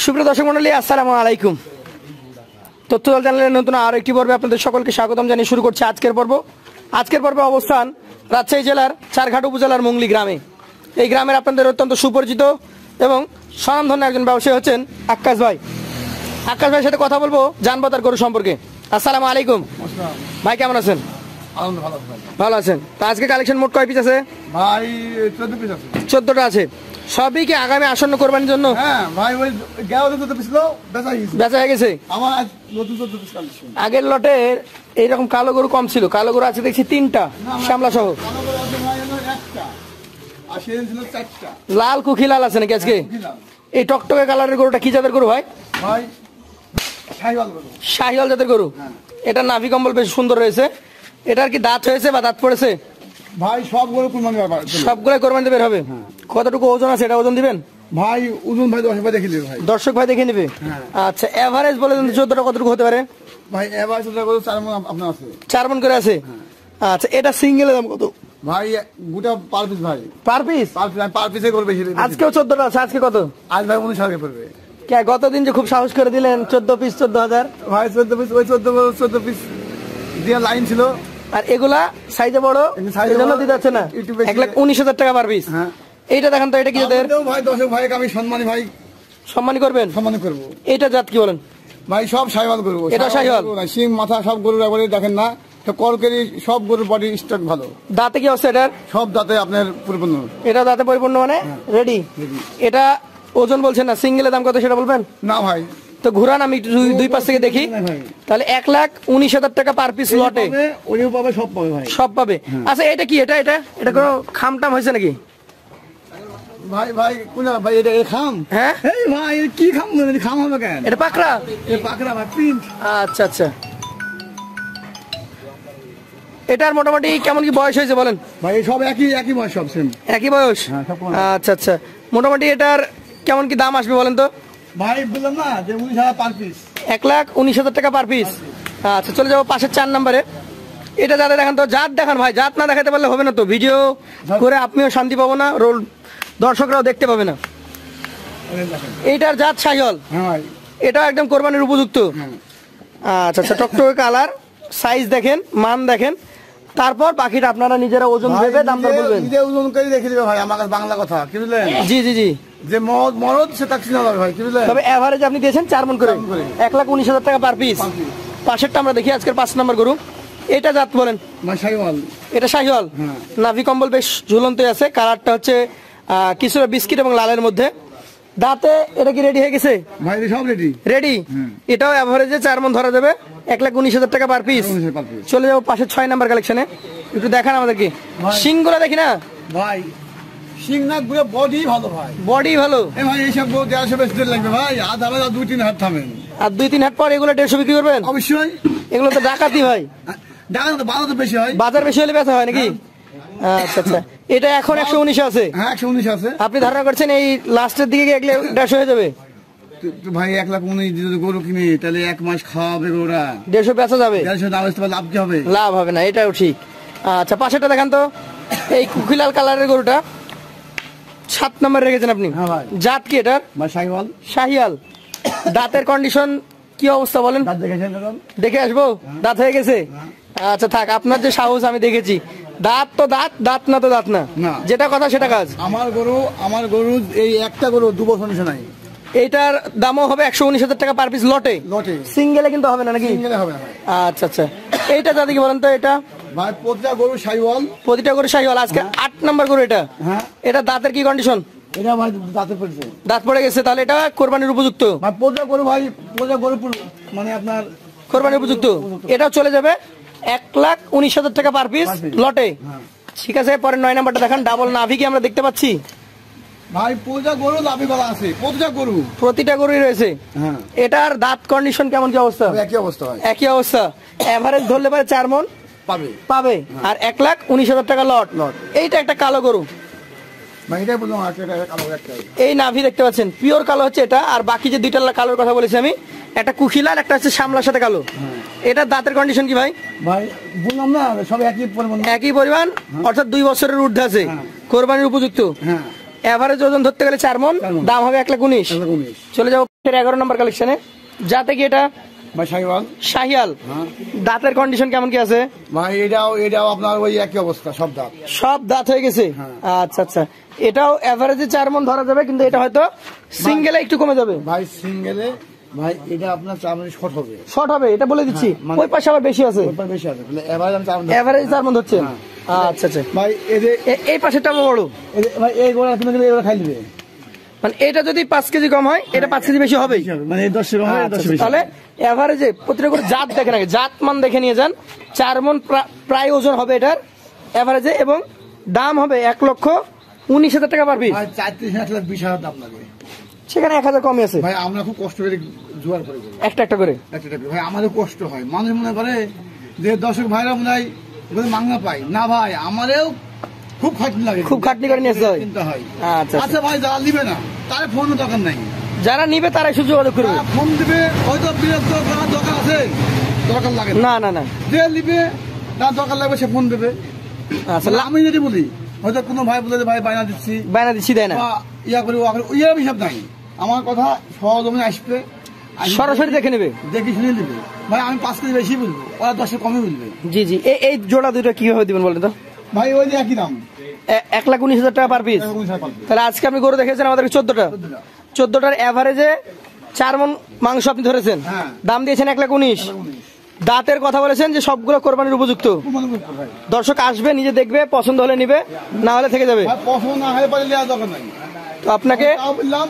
সুপ্রিয় দর্শক মণ্ডলী, আসসালামু আলাইকুম। তথ্যদল চ্যানেলের নতুন আরো একটি পর্বে আপনাদের সকলকে স্বাগতম জানিয়ে শুরু করছি আজকের পর্ব। আজকের পর্বে অবস্থান রাজশাহী জেলার চারঘাট উপজেলার মুংলি গ্রামে। এই গ্রামের আপনাদের অত্যন্ত সুপরিচিত এবং স্বনামধন্য একজন ব্যবসায়ী হচ্ছেন আক্কাস ভাই। আক্কাস ভাইয়ের সাথে কথা বলবো জানবো তার গরু সম্পর্কে। আসসালামু আলাইকুম ভাই, কেমন আছেন? ভালো আছেন। তো আজকে কালেকশন মোট কয় পিস আছে ভাই? 14 পিস আছে। 14টা আছে। সবই কি আগামী আসন্ন কোরবানির জন্য? হ্যাঁ ভাই, ওই 14 পিস বেচা হয়ে গেছে। আমার আজ নতুন 14 পিস কালেকশন। আগের লটে এইরকম কালো গরু কম ছিল, কালো গরু আছে দেখছি 3টা শ্যামলা সহ। লাল কুখি লাল আছে নাকি আজকে? এই টকটকে কালারের গরুটা কি জাতের গরু ভাই? ভাই শাহিওয়াল গরু। শাহিওয়াল জাতের গরু। এটা নাভি কম্বল বেশ সুন্দর রয়েছে। এটার কি দাঁত হয়েছে বা দাঁত পড়েছে? ভাই সব গরু কুরবানি হবে, সবগুলো কোরবানিতে বের হবে। কতটুকু ওজন আছে এটা ওজন দিবেন? ভাই ওজন ভাই দর্শক ভাই দেখে নেবে ভাই। দর্শক ভাই দেখে নেবে। আচ্ছা, এভারেজ বলে দেন 14টা কতটুকু হতে পারে? ভাই এভারেজ গরু 4 মণ আপনার আছে। 4 মণ করে আছে। আচ্ছা, এটা সিঙ্গেলের দাম কত ভাই? গোটা পার পিস ভাই। Per piece? পার পিসে গরু বেশি। আজকেও 14টা আছে। আজকে কত? আজ ভাই 19 টাকা পড়বে। কে গতদিন যে খুব সাহস করে দিলেন 14 পিস 14,000? ভাই 14 পিস, ওই 14 পিস দিয়ে লাইন ছিল। আর এগুলা সাইজে বড়, এজন্য দিতে যাচ্ছে না। 1,19,000 টাকা পার পিস। এইটা দেখেন তো, এটা কি জাতের? ভাই দর্শক ভাই আমি সম্মানী ভাই সম্মানী করবেন? সম্মানী করব। এইটা জাত কি বলেন? ভাই সব শাহিওয়াল গরু। এটা শাহিওয়াল? সিং মাথা সব গরুর একবারে দেখেন না, তো করকেরি সব গরুর বডি স্ট্রাক ভালো। দাঁতে কি অবস্থা এটার? সব দাঁতে আপনার পরিপূর্ণ। এটা দাঁতে পরিপূর্ণ মানে রেডি। এটা ওজন বলছেন না, সিঙ্গেলের দাম কত সেটা বলবেন? না ভাই, তো ঘুরান, আমি দুই পাশ থেকে দেখি। তাহলে 1,19,000 টাকা পার পিস লটে। উনিও পাবে, সব পাবে ভাই, সব পাবে। আচ্ছা, এটা কি? এটা এটা এটা কোনো খামটাম হয়েছে নাকি ভাই? ভাই কোন ভাই? এটা খাম? হ্যাঁ এই ভাই কি খাম? খাম হবে কেন? এটা পাকড়া। এই পাকড়া ভাই প্রিন্ট। আচ্ছা আচ্ছা, এটার মোটামুটি কেমন কি বয়স হয়েছে বলেন? ভাই সব একই বয়স, সব সেম একই বয়স। আচ্ছা আচ্ছা, মোটামুটি এটার কেমন কি দাম আসবে বলেন তো? ভাই বললাম না যে 19,000 পার পিস। 1,19,000 টাকা পার পিস। আচ্ছা, চলে যাবো পাশের 4 নম্বরে। এটা যাতে দেখান তো, জাত দেখান ভাই। জাত না দেখাতে পারলে হবে না তো, ভিডিও করে আপনিও শান্তি পাবো না, রোল দর্শকরাও দেখতে পাবে না। এইটার জাত শাহিওয়াল। এটা একদম কোরবানির উপযুক্ত। আচ্ছা আচ্ছা, টকটকে কালার, সাইজ দেখেন, মান দেখেন, তারপর বাকিটা আপনারা নিজেরা ওজন ভেবে দাম দর বলবেন। নিজে ওজন করে দেখে দিবে ভাই, আমার কাছে বাংলা কথা, কি বুঝলেন? জি জি জি, যে মরদ সে তাক চিনা যাবে ভাই, কি বুঝলেন? তবে এভারেজ আপনি দিয়েছেন 4 মণ করে, 1,19,000 টাকা পার পিস। পাশেরটা আমরা দেখি, আজকের 5 নম্বর গরু। এটা জাত বলেন? শাহিওয়াল। এটা শাহিওয়াল। নাভি কম্বল বেশ ঝুলন্ত আছে। কালারটা হচ্ছে কিছুটা বিস্কিট এবং লালের মধ্যে। দাঁতে এটা কি রেডি হয়ে গেছে ভাই? সব রেডি রেডি। এটাও এভারেজে 4 মণ ধরা যাবে, 1,19,000 টাকা পার পিস। চলে যাবো পাশের 6 নাম্বার কালেকশনে। একটু দেখান আমাদেরকে সিংগুলো দেখি না ভাই। সিং না পুরো বডি ভালো ভাই, বডি ভালো। ভাই এইসব 150 বেশি লাগবে ভাই। হাত হবে 2-3 হাত থামেন, আর 2-3 হাট পর এগুলো 150 বিক্রি করবেন? অবশ্যই। এগুলো তো ডাকাতি ভাই। ডাকাত তো বাজার তো বেশি হয়, বাজার বেশি হলে বেচা হয় নাকি? আচ্ছা আচ্ছা, এটা এখন 119 আছে। হ্যাঁ 119 আছে। আপনি ধারণা করছেন এই লাস্টের দিকে গেলে 150 হয়ে যাবে? ভাই 1,19,000 যদি গরু কিনি তাহলে 1 মাস খাওয়াবে গরুরা, 150 বেচা যাবে। 150 দাম আসতে লাভ কি হবে? লাভ হবে না, এটাও ঠিক। আচ্ছা, পাশেরটা দেখান তো, এই কুকিলাল কালারের গরুটা 7 নম্বরে রেখেছেন আপনি। জাত কি এটার? শাহিওয়াল। শাহিয়াল। দাঁতের কন্ডিশন কি অবস্থা বলেন? দাঁত দেখেছেন? দেখে আসবো। দাঁত হয়ে গেছে? আচ্ছা থাক, আপনার যে সাহস আমি দেখেছি। দাঁত তো দাঁত, দাঁত না তো দাঁত না, যেটা কথা সেটা কাজ। আমার গরু এই একটা গরু 2 বছর নিচে নাই। এইটার দামও হবে 119,000 টাকা পার পিস লটে। সিঙ্গেলে কিন্তু হবে না নাকি? সিঙ্গেলে হবে না। আচ্ছা আচ্ছা, এইটা দাদি কি বলেন তো? এটা ভাই প্রতিটা গরু শাহিওয়াল। প্রতিটা গরু শাহিওয়াল। আজকে 8 নম্বর গরু এটা। এটা দাঁতের কি কন্ডিশন? এটা ভাই দাঁতে পড়েছে, দাঁত পড়ে গেছে। তাহলে এটা কোরবানির উপযুক্ত ভাই। প্রতিটা গরু ভাই, প্রতিটা গরু মানে আপনার কোরবানির উপযুক্ত। এটাও চলে যাবে 1,19,000 টাকা পার পিস লটে। ঠিক আছে, পরে 9 নাম্বারটা দেখান। ডাবল নাভি কি আমরা দেখতে পাচ্ছি ভাই? প্রতিটা গরু নাভিওয়ালা আছে, প্রতিটা গরুই রয়েছে। এটার দাঁত কন্ডিশন কেমন কি অবস্থা? একই অবস্থা ভাই, একই অবস্থা। এভারেজ ধরলে পারে 4 মণ পাবে। আর 1,19,000 টাকা লট। এইটা একটা কালো গরু, এই নাভি দেখতে পাচ্ছেন, পিওর কালো হচ্ছে এটা। আর বাকি যে 2টা কালোর কথা বলেছি আমি, একটা কুখিলাল, একটা হচ্ছে শ্যামলার সাথে কালো। এটা দাঁতের কন্ডিশন কি ভাই? ভাই বললাম না সব একই পরিমাণ, অর্থাৎ 2 বছরের ঊর্ধ্বে আছে, কোরবানির উপযুক্ত। এভারেজ ওজন ধরতে গেলে 4 মণ, 4 মণ। দাম হবে 1,19,000। 1,19,000 চলে যাবো 11 নম্বর কালেকশনে, যাতে কি এটা ভাই শাহিওয়াল। শাহিয়াল। হ্যাঁ দাঁতের কন্ডিশন কেমন কি আছে? ভাই এটাও আপনার ওই একই অবস্থা, সব দাঁত। সব দাঁত হয়ে গেছে। হ্যাঁ। আচ্ছা আচ্ছা, এটাও এভারেজে 4 মণ ধরা যাবে, কিন্তু এটা হয়তো সিঙ্গেলে একটু কমে যাবে। ভাই সিঙ্গেলে ভাই এটা আপনার 4 মণ শর্ট হবে। শর্ট হবে, এটা বলে দিচ্ছি। হ্যাঁ, ওই পাশে আবার বেশি আছে, ওইটা বেশি আছে, এভারেজ আমি 4 মণ। এভারেজ 4 মণ হচ্ছে। হ্যাঁ। আচ্ছা আচ্ছা, ভাই এই পাশেরটা বড়, ভাই এই গোড়া তুমি কিন্তু এগুলো খাই দিবে, মানে এটা যদি 5 কেজি কম হয়, এটা 5 কেজি বেশি হবেই। মানে এই 10 টাকা হয়, আচ্ছা, 10 বেশি। তাহলে এভারেজে প্রতিটা করে জাত দেখে নাকি, জাত মান দেখে নিয়ে যান। 4 মণ প্রায় ওজন হবে এটার এভারেজে, এবং দাম হবে 1,19,000 টাকা পার পিস। ভাই 4,30,20,000 দাম লাগে, সেখানে 1,000 কমই আছে, ভাই আমরা খুব কষ্ট করে জোয়ার করে করি। একটা একটা করে। ভাই আমাদের কষ্ট হয়, মানুষ মনে করে যে দর্শক ভাইরা মনে হয় মাংনা পাই না, ভাই আমারও খুব খাটনি লাগে, খুব খাটনি করে নিয়ে আসতে হয়। কিনতে হয়। আচ্ছা, আচ্ছা ভাই, যারা নিবে না তার ফোন দরকার নাই, যারা নিবে তারাই শুধু যোগাযোগ করবে। তারা ফোন দিবে, হয়তো বিরক্ত করার দরকার আছে, দরকার লাগে না। না না না, যে নিবে তার দরকার লাগবে সে ফোন দেবে। আচ্ছা, মানে আমি যদি বলি, হয়তো কোনো ভাই বলে যে ভাই বায়না দিচ্ছি বায়না দিচ্ছি দেয় না, বা ইয়া করি ওয়া করি, ইয়ার হিসাব নাই। আমার কথা সহজমে আসবে, সরাসরি দেখে নেবে। দেখে শুনে নেবে। ভাই আমি 5 কেজি বেশি বলবো, ওরা 10 কমে বলবে। জি জি, এই জোড়া দুটো কিভাবে দিবেন বলেন তো? ভাই ওই যে একই দাম, 1,19,000 টাকা পার পিস। তাহলে আজকে আপনি গরু দেখেছেন আমাদেরকে 14টা, 14টার এভারেজে 4 মণ মাংস আপনি ধরেছেন, হ্যাঁ। দাম দিয়েছেন 1,19,000। দাঁতের কথা বলেছেন যে সবগুলো কোরবানির উপযুক্ত। ভাই দর্শক আসবে, নিজে দেখবে, পছন্দ হলে নিবে, না হলে থেকে যাবে। পছন্দ না হয় পরে নেওয়ার দরকার নাই। তো আপনাকে তাও বললাম,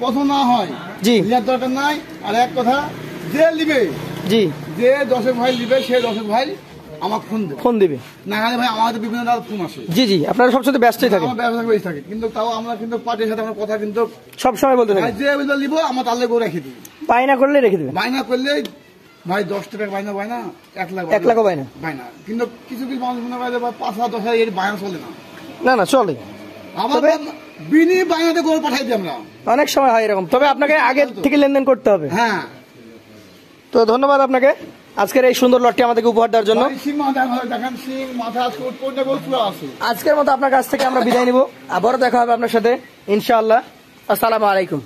পছন্দ না হয় জি নেওয়ার দরকার নাই। আর এক কথা, যে নিবে, জি যে দর্শক ভাই নিবে, সে দর্শক ভাই আমার ফোন দেবে। ফোন দিবে। না হলে ভাই আমাদের বিভিন্ন ফোন আসে, জি জি, আপনারা সবসময় ব্যস্তই থাকে, আমার ব্যবসা বেশি থাকে, কিন্তু তাও আমরা কিন্তু পার্টির সাথে আমার কথা কিন্তু সব সময় বলতে ভাই থাকে। যে বুঝলে নিবো আমার তাহলে গো রেখে দিই। বায়না করলে রেখে দিবে। বায়না করলে ভাই 10 টাকা বায়না, 1 লাখ 1 লাখও বায়না। বায়না। কিন্তু কিছু কিছু মানুষ মনে করে 5,000 10,000 এর বায়না চলে না। না না, চলে, আমার তবে- বিনি বায়নাতে গরু পাঠাই দিই আমরা। অনেক সময় হয় এরকম, তবে আপনাকে আগে থেকে লেনদেন করতে হবে। হ্যাঁ, তো ধন্যবাদ আপনাকে আজকের এই সুন্দর লটটি আমাদেরকে উপহার দেওয়ার জন্য। সিং মাথা ভালো দেখেন, সিং মাথা সুট কোনটা গরু পুরো আছে। আজকের মতো আপনার কাছ থেকে আমরা বিদায় নিব, আবারও দেখা হবে আপনার সাথে ইনশাআল্লাহ। আসসালামু আলাইকুম।